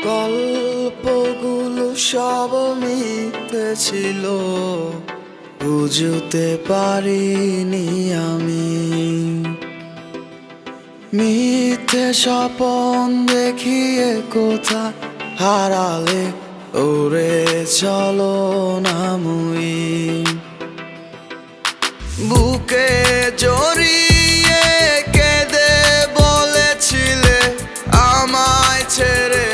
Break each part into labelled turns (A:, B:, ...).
A: গল্পগুলো সব মিথ্যে ছিল, বুঝতে পারিনি আমি। মিথ্যে স্বপন দেখিয়ে কোথা হারালে ওরে চলো না মুই। বুকে জড়িয়ে কেঁদে বলেছিলে আমায় ছেড়ে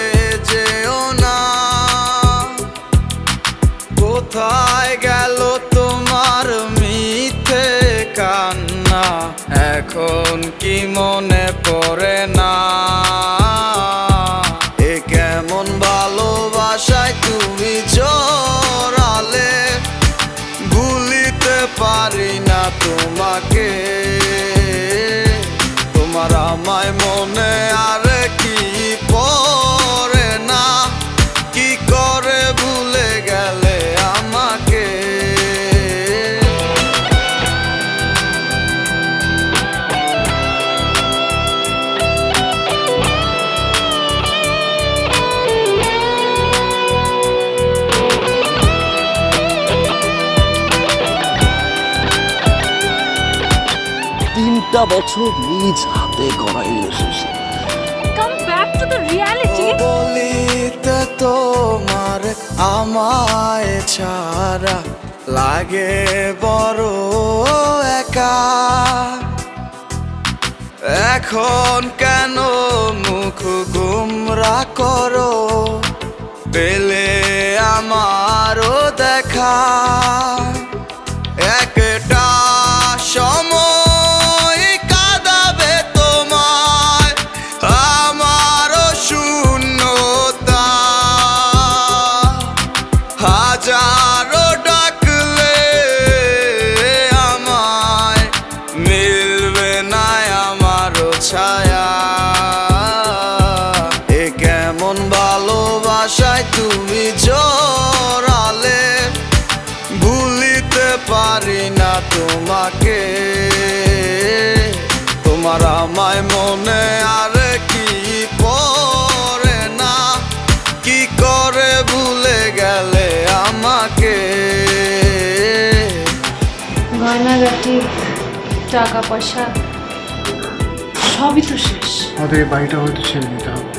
A: যেও না। কোথায় গেল তোমার মিথ্যে কান্না, এখন কি মনে পড়ে না? এ কেমন ভালোবাসায় তুমি জড়ালে, ভুলিতে পারি না তোমাকে। তোমার আমায় মনে আর কি পড়ে না, কি করে ভুলে গেলে আমাকে।
B: তিনটা বছর নিজ হাতে গড়া relationship.
C: Come back to the reality.
A: বলিতে তোমার আমায় ছাড়া লাগে বড় একা। এখন কেন মুখ গুমরা করো, পেলে আমারও দেখা। একটা সময় কাঁদাবে তোমায় আমারও শূন্যতা। হাজারো ডাকলে আমায় মিলবে না আমারও ছায়া। এ কেমন ভালোবাসায় তুমি জড়ালে, ভুলিতে পারি না তোমাকে। তোমার আমায় মনে আর কি পড়ে না, কি করে ভুলে গেলে আমাকে।
C: গয়নাগাটি, টাকা পয়সা সবই তো শেষ।
D: আমাদের এই বাড়িটা হয়তো ছেড়ে দিতে হবে।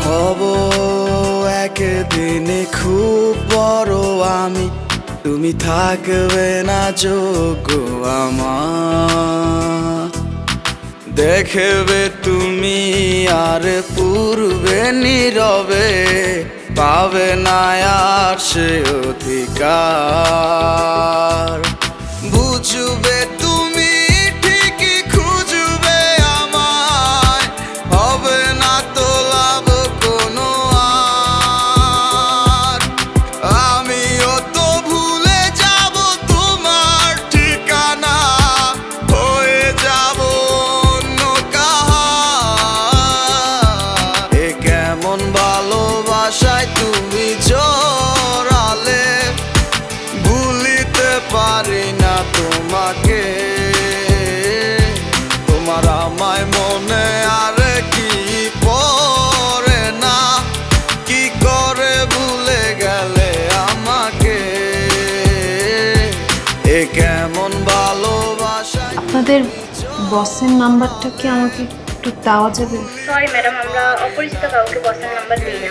A: হব একদিনে খুব বড় আমি, তুমি থাকবে না যোগ্য আমার। দেখবে তুমি আর পূর্বে নীরবে, পাবে না আর সে অধিকার। বুঝবে তুমি ঠিকই খুঁজবে আমায়, হবে না তো লাভ কোনো আর। আমিও তো ভুলে যাব তোমার ঠিকানা, হয়ে যাব অন্য কাহার। এ কেমন ভালোবাসায় তুমি জড়ালে, ভুলিতে পারি না তোমাকে। তোমার আমায় মনে আর কি পড়ে না, কি করে ভুলে গেলে আমাকে। এ কেমন ভালোবাসা।
C: আপনাদের বসের নাম্বারটা কি আমাকে একটু দেওয়া যাবে?
E: সরি ম্যাডাম, আমরা অপরিচিত কাউকে বসের নাম্বার দিই না।